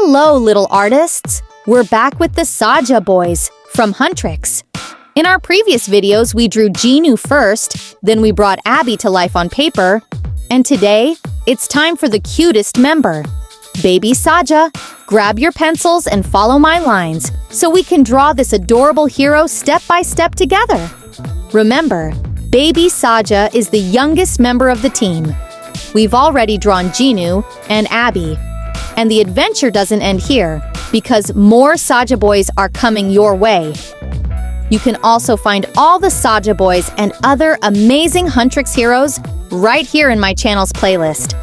Hello, little artists! We're back with the Saja Boys from Huntrix. In our previous videos, we drew Genu first, then we brought Abby to life on paper, and today, it's time for the cutest member. Baby Saja, grab your pencils and follow my lines so we can draw this adorable hero step by step together. Remember, Baby Saja is the youngest member of the team. We've already drawn Genu and Abby. And the adventure doesn't end here, because more Saja Boys are coming your way. You can also find all the Saja Boys and other amazing Huntrix heroes right here in my channel's playlist.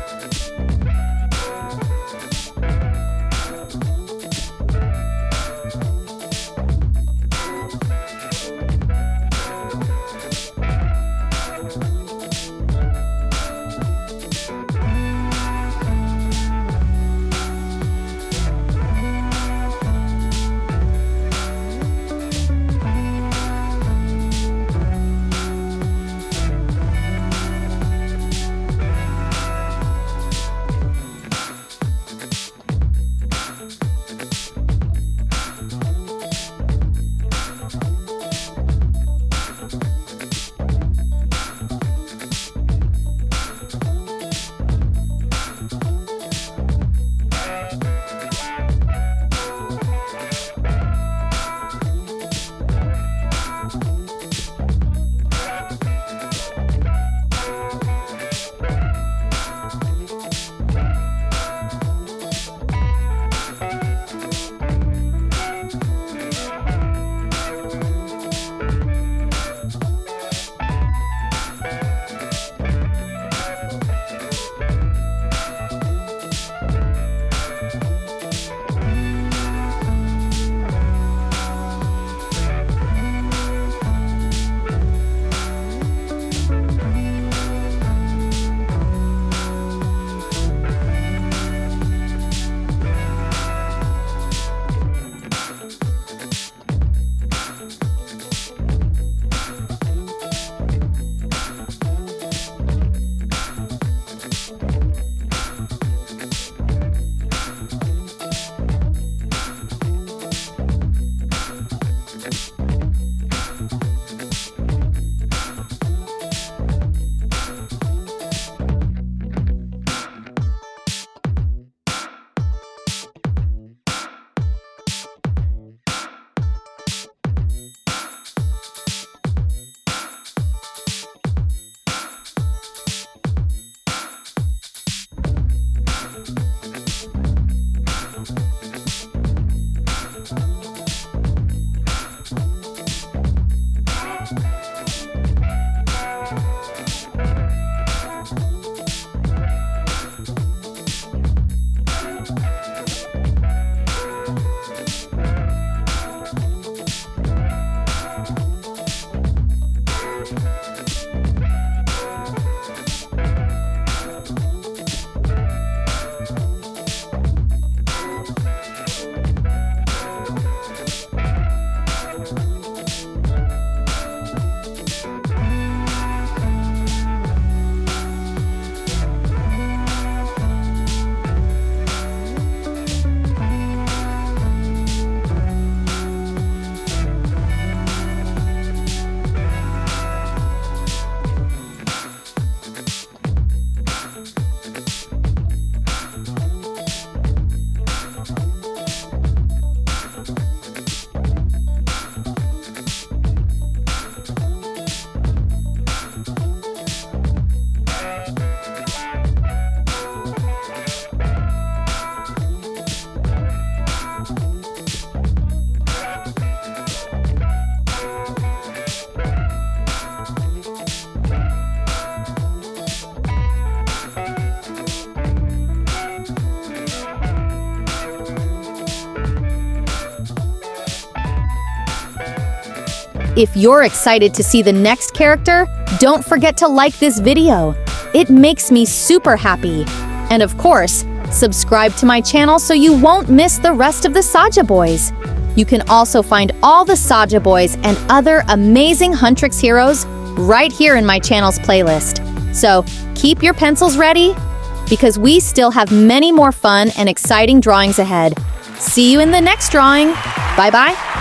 If you're excited to see the next character, don't forget to like this video. It makes me super happy. And of course, subscribe to my channel so you won't miss the rest of the Saja Boys. You can also find all the Saja Boys and other amazing Huntrix heroes right here in my channel's playlist. So keep your pencils ready, because we still have many more fun and exciting drawings ahead. See you in the next drawing. Bye-bye.